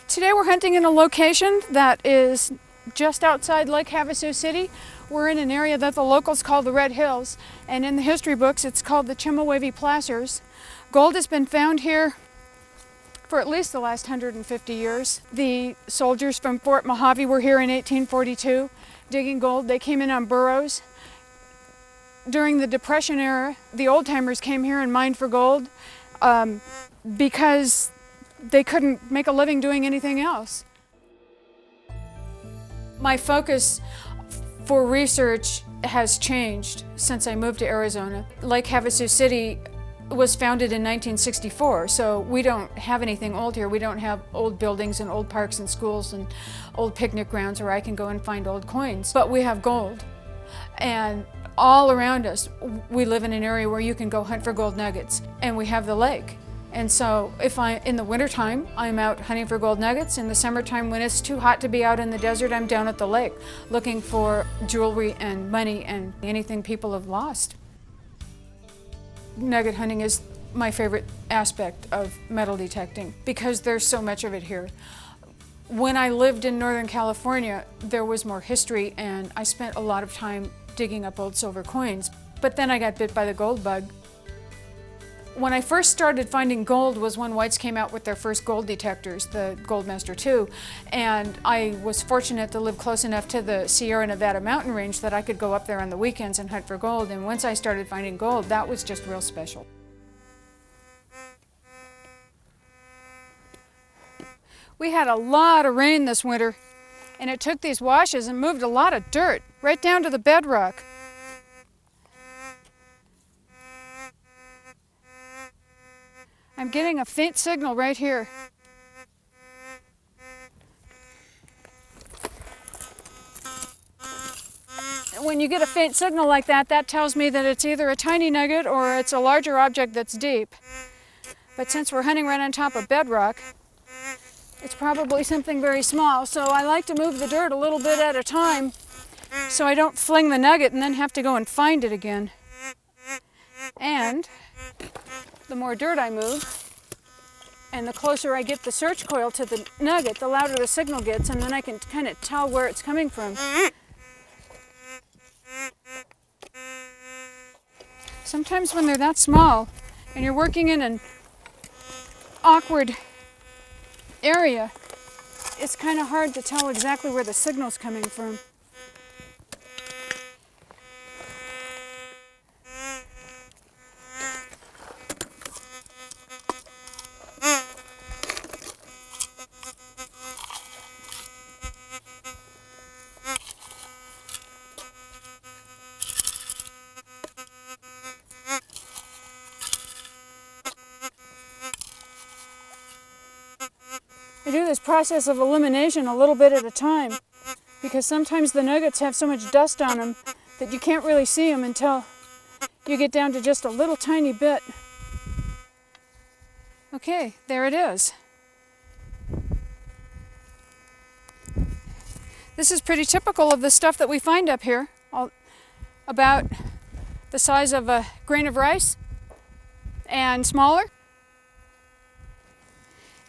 Today we're hunting in a location that is just outside Lake Havasu City. We're in an area that the locals call the Red Hills, and in the history books it's called the Chimawavy Placers. Gold has been found here for at least the last 150 years. The soldiers from Fort Mojave were here in 1842 digging gold. They came in on burros. During the Depression era, the old-timers came here and mined for gold because they couldn't make a living doing anything else. My focus for research has changed since I moved to Arizona. Lake Havasu City was founded in 1964, so we don't have anything old here. We don't have old buildings and old parks and schools and old picnic grounds where I can go and find old coins. But we have gold. And all around us, we live in an area where you can go hunt for gold nuggets. And we have the lake. And so in the wintertime, I'm out hunting for gold nuggets. In the summertime, when it's too hot to be out in the desert, I'm down at the lake looking for jewelry and money and anything people have lost. Nugget hunting is my favorite aspect of metal detecting because there's so much of it here. When I lived in Northern California, there was more history and I spent a lot of time digging up old silver coins. But then I got bit by the gold bug. When I first started finding gold was when whites came out with their first gold detectors, the Goldmaster 2, and I was fortunate to live close enough to the Sierra Nevada mountain range that I could go up there on the weekends and hunt for gold, and once I started finding gold, that was just real special. We had a lot of rain this winter, and it took these washes and moved a lot of dirt right down to the bedrock. I'm getting a faint signal right here. When you get a faint signal like that, that tells me that it's either a tiny nugget or it's a larger object that's deep. But since we're hunting right on top of bedrock, it's probably something very small. So I like to move the dirt a little bit at a time so I don't fling the nugget and then have to go and find it again. And the more dirt I move, and the closer I get the search coil to the nugget, the louder the signal gets, and then I can kind of tell where it's coming from. Sometimes when they're that small, and you're working in an awkward area, it's kind of hard to tell exactly where the signal's coming from. I do this process of elimination a little bit at a time because sometimes the nuggets have so much dust on them that you can't really see them until you get down to just a little tiny bit. Okay, there it is. This is pretty typical of the stuff that we find up here, about the size of a grain of rice and smaller.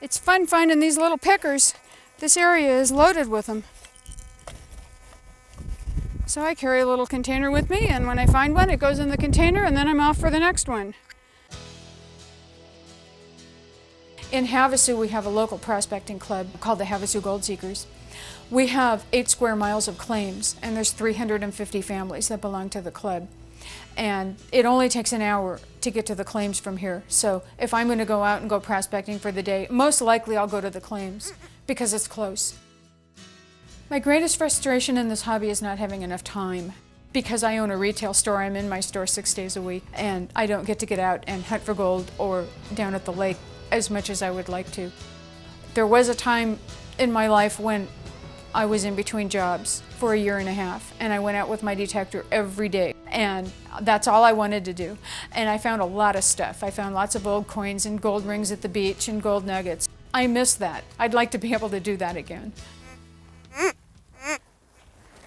It's fun finding these little pickers. This area is loaded with them. So I carry a little container with me, and when I find one, it goes in the container, and then I'm off for the next one. In Havasu, we have a local prospecting club called the Havasu Gold Seekers. We have 8 square miles of claims, and there's 350 families that belong to the club. And it only takes an hour to get to the claims from here. So if I'm going to go out and go prospecting for the day, most likely I'll go to the claims because it's close. My greatest frustration in this hobby is not having enough time. Because I own a retail store, I'm in my store 6 days a week, and I don't get to get out and hunt for gold or down at the lake as much as I would like to. There was a time in my life when I was in between jobs for 1.5 years, and I went out with my detector every day, and that's all I wanted to do. And I found a lot of stuff. I found lots of old coins and gold rings at the beach and gold nuggets. I miss that. I'd like to be able to do that again.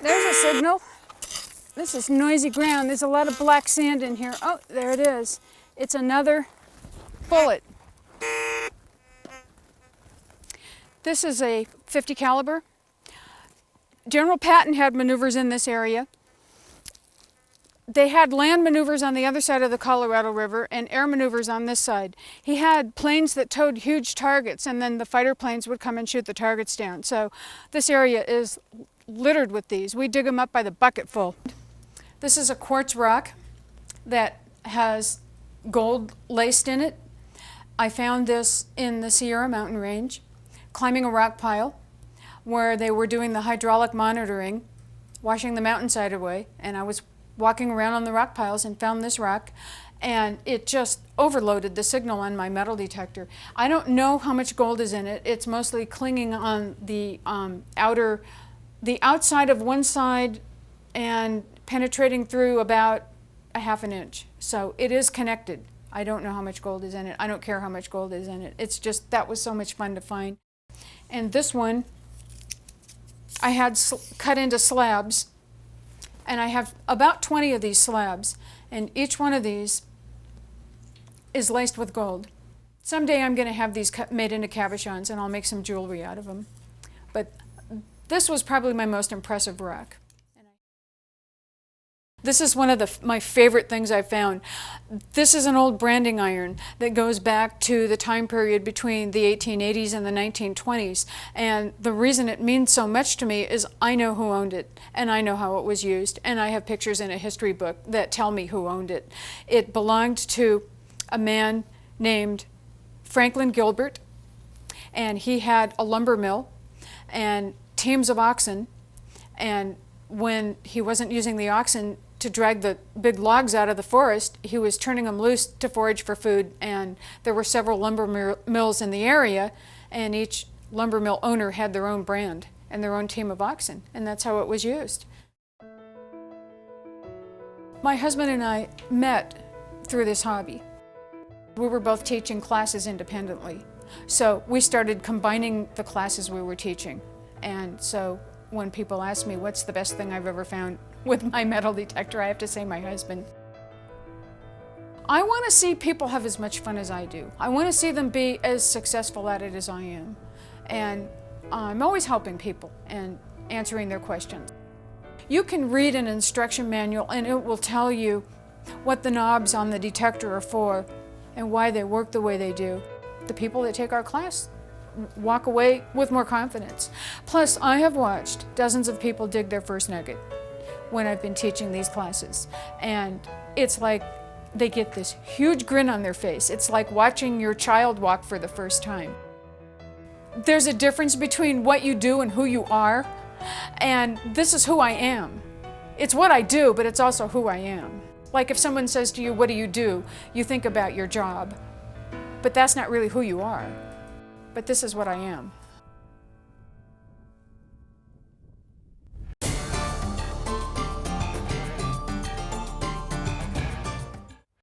There's a signal. This is noisy ground. There's a lot of black sand in here. Oh, there it is. It's another bullet. This is a .50 caliber. General Patton had maneuvers in this area. They had land maneuvers on the other side of the Colorado River and air maneuvers on this side. He had planes that towed huge targets, and then the fighter planes would come and shoot the targets down. So this area is littered with these. We dig them up by the bucketful. This is a quartz rock that has gold laced in it. I found this in the Sierra Mountain Range, climbing a rock pile where they were doing the hydraulic monitoring, washing the mountainside away, and I was walking around on the rock piles and found this rock, and it just overloaded the signal on my metal detector. I don't know how much gold is in it. It's mostly clinging on the outside of one side and penetrating through about a ½ inch. So it is connected. I don't know how much gold is in it. I don't care how much gold is in it. It's just, that was so much fun to find. And this one, I had cut into slabs, and I have about 20 of these slabs, and each one of these is laced with gold. Someday I'm going to have these made into cabochons, and I'll make some jewelry out of them. But this was probably my most impressive rock. This is one of my favorite things I found. This is an old branding iron that goes back to the time period between the 1880s and the 1920s. And the reason it means so much to me is I know who owned it, and I know how it was used, and I have pictures in a history book that tell me who owned it. It belonged to a man named Franklin Gilbert, and he had a lumber mill and teams of oxen, and when he wasn't using the oxen to drag the big logs out of the forest, he was turning them loose to forage for food, and there were several lumber mills in the area, and each lumber mill owner had their own brand and their own team of oxen, and that's how it was used. My husband and I met through this hobby. We were both teaching classes independently, so we started combining the classes we were teaching. And so when people ask me what's the best thing I've ever found with my metal detector, I have to say my husband. I want to see people have as much fun as I do. I want to see them be as successful at it as I am. And I'm always helping people and answering their questions. You can read an instruction manual and it will tell you what the knobs on the detector are for and why they work the way they do. The people that take our class walk away with more confidence. Plus, I have watched dozens of people dig their first nugget when I've been teaching these classes. And it's like they get this huge grin on their face. It's like watching your child walk for the first time. There's a difference between what you do and who you are, and this is who I am. It's what I do, but it's also who I am. Like if someone says to you, what do? You think about your job, but that's not really who you are. But this is what I am.